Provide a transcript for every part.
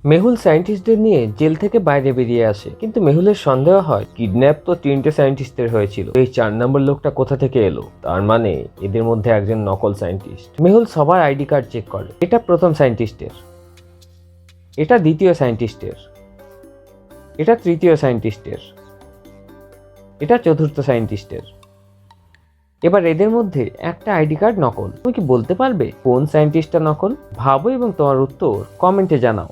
মেহুল সায়েন্টিস্টদের নিয়ে জেল থেকে বাইরে বেরিয়ে আসে, কিন্তু মেহুলের সন্দেহ হয় কিডন্যাপ তো 3টে সায়েন্টিস্টের হয়েছিল, এই 4 নম্বর লোকটা কোথা থেকে এলো। তার মানে এদের মধ্যে একজন নকল সায়েন্টিস্ট। মেহুল সবার আইডি কার্ড চেক করে। এটা প্রথম সায়েন্টিস্টের, এটা দ্বিতীয় সায়েন্টিস্টের, এটা তৃতীয় সায়েন্টিস্টের, এটা চতুর্থ সায়েন্টিস্টের। এবার এদের মধ্যে একটা আইডি কার্ড নকল। তুমি কি বলতে পারবে কোন সায়েন্টিস্টটা নকল? ভাবো এবং তোমার উত্তর কমেন্টে জানাও।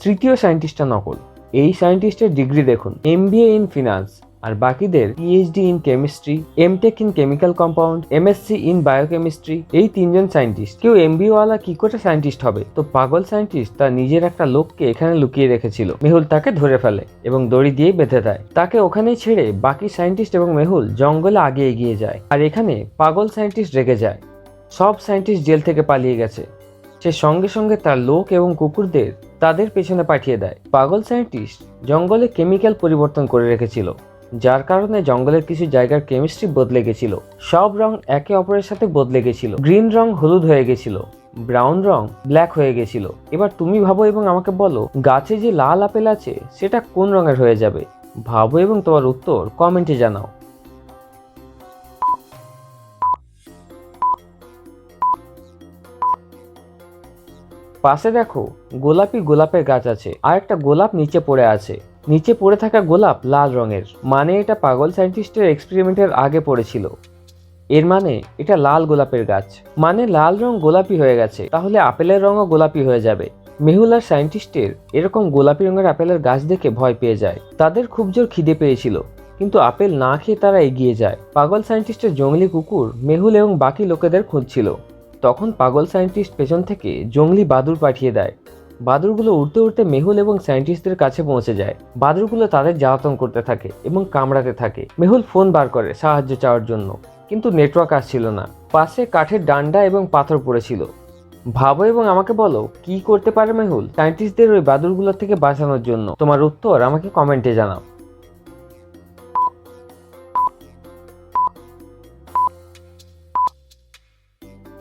তৃতীয় সায়েন্টিস্টটা নকল। এই সায়েন্টিস্টের ডিগ্রি দেখুন, এমবিএ ইন ফিনান্স, আর বাকিদের PhD in chemistry, M Tech in chemical compound, MSc in biochemistry. এই 3জন সায়েন্টিস্ট। কেউ এমবিএ ওয়ালা কি করে সায়েন্টিস্ট হবে? তো পাগল সায়েন্টিস্ট তার নিজের একটা লোককে এখানে লুকিয়ে রেখেছিল। মেহুল তাকে ধরে ফেলে এবং দড়ি দিয়ে বেঁধে দেয়। তাকে ওখানেই ছেড়ে বাকি সায়েন্টিস্ট এবং মেহুল জঙ্গলে আগে এগিয়ে যায়। আর এখানে পাগল সায়েন্টিস্ট রেগে যায়। সব সায়েন্টিস্ট জেল থেকে পালিয়ে গেছে। সে সঙ্গে সঙ্গে তার লোক এবং কুকুরদের তাদের পেছনে পাঠিয়ে দেয়। পাগল সায়েন্টিস্ট জঙ্গলে কেমিক্যাল পরিবর্তন করে রেখেছিল, যার কারণে জঙ্গলের কিছু জায়গার কেমিস্ট্রি বদলে গেছিল। সব রং একে অপরের সাথে বদলে গেছিল। গ্রিন রং হলুদ হয়ে গেছিল, ব্রাউন রং ব্ল্যাক হয়ে গেছিল। এবার তুমি ভাবো এবং আমাকে বলো, গাছে যে লাল আপেল আছে সেটা কোন রঙের হয়ে যাবে? ভাবো এবং তোমার উত্তর কমেন্টে জানাও। পাশে দেখো গোলাপি গোলাপের গাছ আছে, আর একটা গোলাপ নিচে পড়ে আছে। নিচে পড়ে থাকা গোলাপ লাল রঙের, মানে এটা পাগল সায়েন্টিস্টের এক্সপেরিমেন্টের আগে পড়েছিল। এর মানে এটা লাল গোলাপের গাছ, মানে লাল রং গোলাপি হয়ে গেছে, তাহলে আপেলের রঙও গোলাপি হয়ে যাবে। মেহুল আর সায়েন্টিস্টের এরকম গোলাপি রঙের আপেলের গাছ দেখে ভয় পেয়ে যায়। তাদের খুব জোর খিদে পেয়েছিল, কিন্তু আপেল না খেয়ে তারা এগিয়ে যায়। পাগল সায়েন্টিস্টের জঙ্গলি কুকুর মেহুল এবং বাকি লোকেদের খুঁজছিল। তখন পাগল সায়েন্টিস্ট পেছন থেকে জঙ্গলি বাদুড় পাঠিয়ে দেয়। বাদুড়গুলো উড়তে উড়তে মেহুল এবং সায়েন্টিস্টদের কাছে পৌঁছে যায়। বাদুড়গুলো তাদের জ্বালাতন করতে থাকে এবং কামড়াতে থাকে। মেহুল ফোন বার করে সাহায্য চাওয়ার জন্য, কিন্তু নেটওয়ার্ক আসছিল না। পাশে কাঠের ডান্ডা এবং পাথর পড়েছিল। ভাবো এবং আমাকে বলো, কি করতে পারে মেহুল সায়েন্টিস্টদের ওই বাদুড়গুলোর থেকে বাঁচানোর জন্য? তোমার উত্তর আমাকে কমেন্টে জানাও।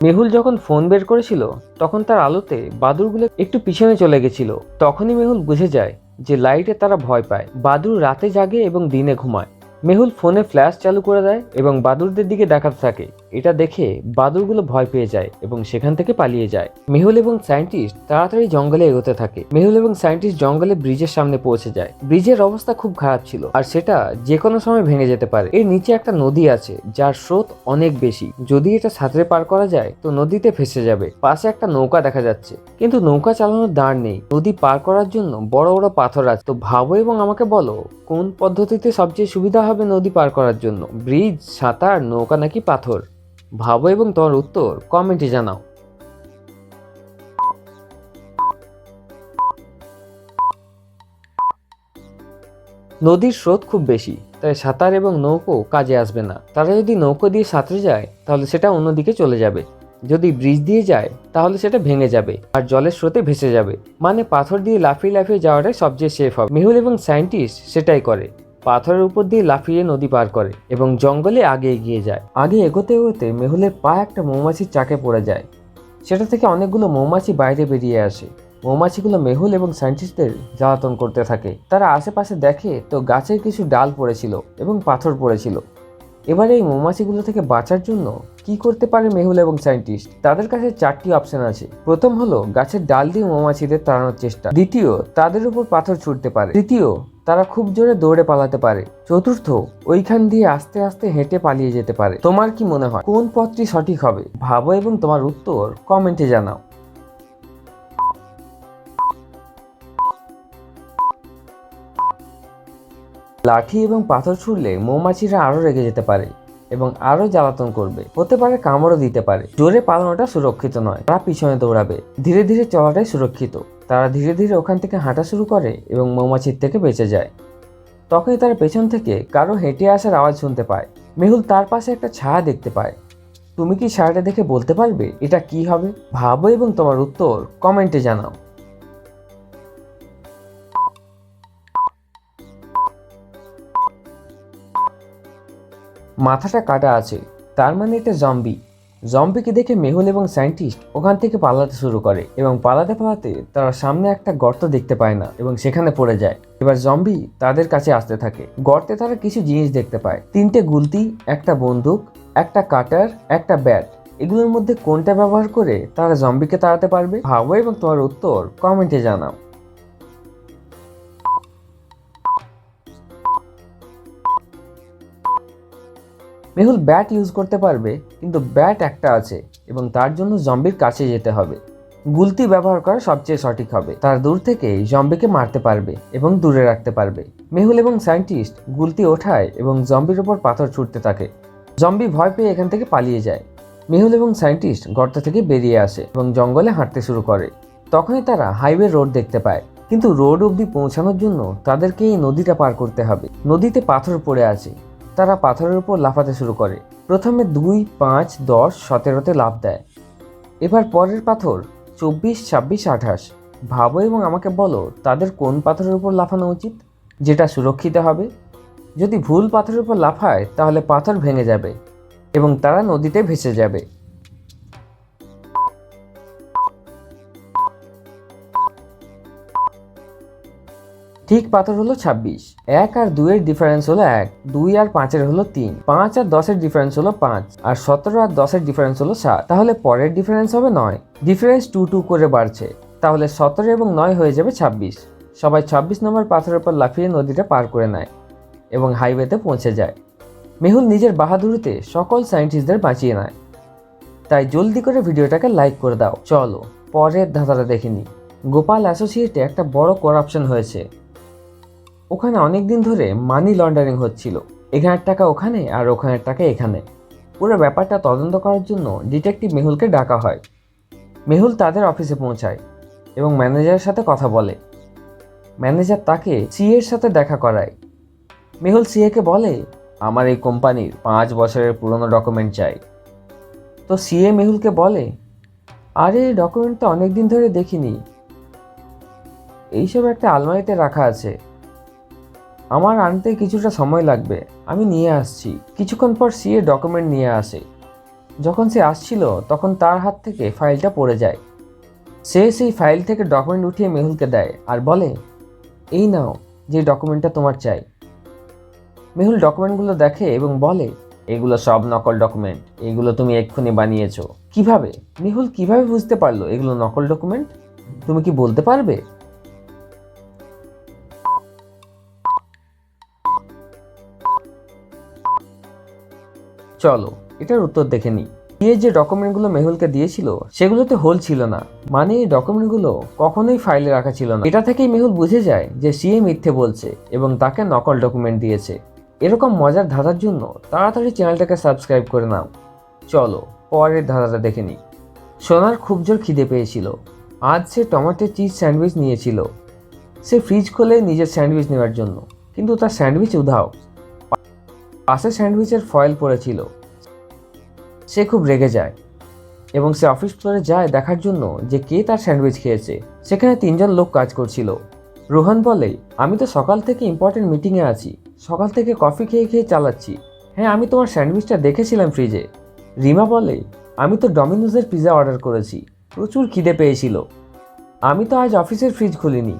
মেহুল যখন ফোন বের করেছিল তখন তার আলোতে বাদুড়গুলো একটু পিছনে চলে গেছিল। তখনই মেহুল বুঝে যায় যে লাইটে তারা ভয় পায়। বাদুড় রাতে জাগে এবং দিনে ঘুমায়। মেহুল ফোনে ফ্ল্যাশ চালু করে দেয় এবং বাদুড়দের দিকে দেখাতে থাকে। এটা দেখে বাদুড়গুলো ভয় পেয়ে যায় এবং সেখান থেকে পালিয়ে যায়। মেহুল এবং সায়েন্টিস্ট তাড়াতাড়ি জঙ্গলে এগোতে থাকে। মেহুল এবং সায়েন্টিস্ট জঙ্গলে ব্রিজের সামনে পৌঁছে যায়। ব্রিজের অবস্থা খুব খারাপ ছিল, আর সেটা যে কোনো সময় ভেঙে যেতে পারে। এর নিচে একটা নদী আছে যার স্রোত অনেক বেশি। যদি এটা সাঁতরে পার করা যায় তো নদীতে ফেসে যাবে। পাশে একটা নৌকা দেখা যাচ্ছে, কিন্তু নৌকা চালানোর দাঁড় নেই। নদী পার করার জন্য বড় বড় পাথর আছে। তো ভাবো এবং আমাকে বলো, কোন পদ্ধতিতে সবচেয়ে সুবিধা হবে নদী পার করার জন্য? ব্রিজ, সাঁতার, নৌকা নাকি পাথর? ভাবো এবং তোমার উত্তর কমেন্টে জানাও। নদীর স্রোত খুব বেশি, তাই সাঁতার এবং নৌকো কাজে আসবে না। তারা যদি নৌকো দিয়ে সাঁতরে যায় তাহলে সেটা অন্যদিকে চলে যাবে। যদি ব্রিজ দিয়ে যায় তাহলে সেটা ভেঙে যাবে আর জলের স্রোতে ভেসে যাবে। মানে পাথর দিয়ে লাফিয়ে লাফিয়ে যাওয়াটাই সবচেয়ে সেফ হবে। মেহুল এবং সায়েন্টিস্ট সেটাই করে। পাথরের উপর দিয়ে লাফিয়ে নদী পার করে এবং জঙ্গলে আগে এগিয়ে যায়। আগে এগোতে এগোতে মেহুলের পা একটা মৌমাছির চাকে পড়ে যায়। সেটা থেকে অনেকগুলো মৌমাছি বাইরে বেরিয়ে আসে। মৌমাছিগুলো মেহুল এবং সায়েন্টিস্টদের জ্বালাতন করতে থাকে। তারা আশেপাশে দেখে তো গাছের কিছু ডাল পড়েছিল এবং পাথর পড়েছিল। এবার এই মৌমাছিগুলো থেকে বাঁচার জন্য কি করতে পারে মেহুল এবং সায়েন্টিস্ট? তাদের কাছে 4টি অপশন আছে। প্রথম হলো গাছের ডাল দিয়ে মৌমাছিদের তাড়ানোর চেষ্টা। দ্বিতীয়, তাদের উপর পাথর ছুটতে পারে। তৃতীয়, তারা খুব জোরে দৌড়ে পালাতে পারে। চতুর্থ, ওইখান দিয়ে আস্তে আস্তে হেঁটে পালিয়ে যেতে পারে। তোমার কি মনে হয় কোন পথটি সঠিক হবে? ভাবো এবং তোমার উত্তর কমেন্টে জানাও। লাঠি এবং পাথর ছুড়লে মৌমাছিরা আরো রেগে যেতে পারে এবং আরো জ্বালাতন করবে। হতে পারে কামড়ও দিতে পারে। জোরে পালানোটা সুরক্ষিত নয়, তারা পিছনে দৌড়াবে। ধীরে ধীরে চলাটাই সুরক্ষিত। তারা ধীরে ধীরে ওখান থেকে হাঁটা শুরু করে এবং মৌমাছির থেকে বেঁচে যায়। তখনই তারা পেছন থেকে কারো হেঁটে আসার আওয়াজ শুনতে পায়। মেহুল তার পাশে একটা ছায়া দেখতে পায়। তুমি কি ছায়াটা দেখে বলতে পারবে এটা কি হবে? ভাবো এবং তোমার উত্তর কমেন্টে জানাও। মাথাটা কাটা আছে, তার মানে এটা জম্বি। জম্বিকে দেখে মেহুল এবং সায়েন্টিস্ট ওখান থেকে পালাতে শুরু করে এবং পালাতে পালাতে তারা সামনে একটা গর্ত দেখতে পায় না এবং সেখানে পড়ে যায়। এবার জম্বি তাদের কাছে আসতে থাকে। গর্তে তারা কিছু জিনিস দেখতে পায়, 3টে গুলতি, একটা বন্দুক, একটা কাটার, একটা ব্যাট। এগুলোর মধ্যে কোনটা ব্যবহার করে তারা জম্বিকে তাড়াতে পারবে? ভাবো এবং তোমার উত্তর কমেন্টে জানাও। মেহুল ব্যাট ইউজ করতে পারবে, কিন্তু ব্যাট একটা আছে এবং তার জন্য জম্বির কাছে যেতে হবে। গুলতি ব্যবহার করা সবচেয়ে সঠিক হবে, তার দূর থেকে জম্বিকে মারতে পারবে এবং দূরে রাখতে পারবে। মেহুল এবং সায়েন্টিস্ট গুলতি ওঠায় এবং জম্বির ওপর পাথর ছুটতে থাকে। জম্বি ভয় পেয়ে এখান থেকে পালিয়ে যায়। মেহুল এবং সায়েন্টিস্ট গর্ত থেকে বেরিয়ে আসে এবং জঙ্গলে হাঁটতে শুরু করে। তখনই তারা হাইওয়ে রোড দেখতে পায়, কিন্তু রোড অবধি পৌঁছানোর জন্য তাদেরকে এই নদীটা পার করতে হবে। নদীতে পাথর পড়ে আছে। তারা পাথরের উপর লাফাতে শুরু করে। প্রথমে 2, 5, 10, 17তে লাফ দেয়। এবার পরের পাথর 24, 26, 28। ভাবো এবং আমাকে বলো তাদের কোন পাথরের উপর লাফানো উচিত, যেটা সুরক্ষিত হবে। যদি ভুল পাথরের উপর লাফায় তাহলে পাথর ভেঙে যাবে এবং তারা নদীতে ভেসে যাবে। ঠিক পাথর হলো 26। 1 আর 2 এর ডিফারেন্স হলো 1, 2 আর 5 এর হলো 3, 5 আর 10 এর ডিফারেন্স হলো 5, আর 17 আর 10 এর ডিফারেন্স হলো 7। তাহলে পরের ডিফারেন্স হবে 9। ডিফারেন্স 2 2 করে বাড়ছে, তাহলে 17 এবং 9 হয়ে যাবে 26। সবাই 26 নম্বর পাথরের উপর লাফিয়ে নদীটা পার করে নেয় এবং হাইওয়েতে পৌঁছে যায়। মেহুল নিজের বাহাদুরিতে সকল সায়েন্টিস্টদের বাঁচিয়ে নেয়। তাই জলদি করে ভিডিওটাকে লাইক করে দাও। চলো পরের ধাঁধাটা দেখে নিই। গোপাল অ্যাসোসিয়েটে একটা বড় করাপশন হয়েছে। ওখানে অনেক দিন ধরে মানি লন্ডারিং হচ্ছিল, এখানের টাকা ওখানে আর ওখানের টাকা এখানে। পুরো ব্যাপারটা তদন্ত করার জন্য ডিটেকটিভ মেহুলকে ডাকা হয়। মেহুল তাদের অফিসে পৌঁছায় এবং ম্যানেজারের সাথে কথা বলে। ম্যানেজার তাকে সিএর সাথে দেখা করায়। মেহুল সিএকে বলে, আমার এই কোম্পানির 5 বছরের পুরনো ডকুমেন্ট চাই। তো সিএ মেহুলকে বলে, আরে ডকুমেন্ট তো অনেকদিন ধরে দেখিনি, এইসব একটা আলমারিতে রাখা আছে, আমার আনতে কিছুটা সময় লাগবে, আমি নিয়ে আসছি। কিছুক্ষণ পর সিএ ডকুমেন্ট নিয়ে আসে। যখন সে আসছিল তখন তার হাত থেকে ফাইলটা পড়ে যায়। সে সেই ফাইল থেকে ডকুমেন্ট উঠিয়ে মেহুলকে দেয় আর বলে, এই নাও, যে ডকুমেন্টটা তোমার চাই। মেহুল ডকুমেন্টগুলো দেখে এবং বলে, এগুলো সব নকল ডকুমেন্ট, এগুলো তুমি এক্ষুনি বানিয়েছো। কিভাবে? মেহুল কিভাবে বুঝতে পারলো এগুলো নকল ডকুমেন্ট? তুমি কি বলতে পারবে? চলো এটার উত্তর দেখে নিই। সিএ যে ডকুমেন্টগুলো মেহুলকে দিয়েছিল সেগুলোতে হোল ছিল না, মানে এই ডকুমেন্টগুলো কখনোই ফাইলে রাখা ছিল না। এটা থেকেই মেহুল বুঝে যায় যে সিএ মিথ্যে বলছে এবং তাকে নকল ডকুমেন্ট দিয়েছে। এরকম মজার ধাঁধার জন্য তাড়াতাড়ি চ্যানেলটাকে সাবস্ক্রাইব করে নাও। চলো পরের ধাঁধাটা দেখে নিই। সোনার খুব জোর খিদে পেয়েছিল। আজ সে টমেটো চিজ স্যান্ডউইচ নিয়েছিল। সে ফ্রিজ খোলে নিজের স্যান্ডউইচ নেওয়ার জন্য, কিন্তু তার স্যান্ডউইচ উধাও। পাশে স্যান্ডউইচের ফয়েল পড়েছিল। সে খুব রেগে যায় এবং সে অফিস ফ্লোরে যায় দেখার জন্য যে কে তার স্যান্ডউইচ খেয়েছে। সেখানে 3 জন লোক কাজ করছিল। রোহন বলে, আমি তো সকাল থেকে ইম্পর্টেন্ট মিটিংয়ে আছি, সকাল থেকে কফি খেয়ে খেয়ে চালাচ্ছি। হ্যাঁ, আমি তোমার স্যান্ডউইচটা দেখেছিলাম ফ্রিজে। রিমা বলে, আমি তো ডমিনোজের পিৎজা অর্ডার করেছি, প্রচুর খিদে পেয়েছিল। আমি তো আজ অফিসের ফ্রিজ খুলিনি।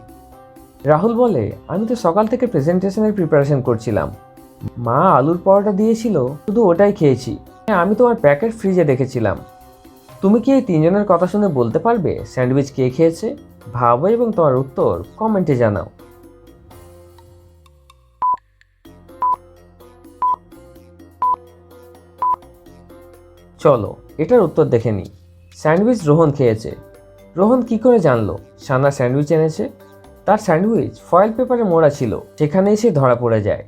রাহুল বলে, আমি তো সকাল থেকে প্রেজেন্টেশনের প্রিপারেশন করছিলাম, মা আলুর পরোটা দিয়েছিল, শুধু ওটাই খেয়েছি। হ্যাঁ, আমি তোমার প্যাকেট ফ্রিজে দেখেছিলাম। তুমি কি এই 3 জনের কথা শুনে বলতে পারবে স্যান্ডউইচ কে খেয়েছে? ভাবো এবং তোমার উত্তর কমেন্টে জানাও। চলো এটার উত্তর দেখে নিই। স্যান্ডউইচ রোহন খেয়েছে। রোহন কি করে জানলো সানা স্যান্ডউইচ এনেছে? তার স্যান্ডউইচ ফয়েল পেপারে মোড়া ছিল, সেখানেই সে ধরা পড়ে যায়।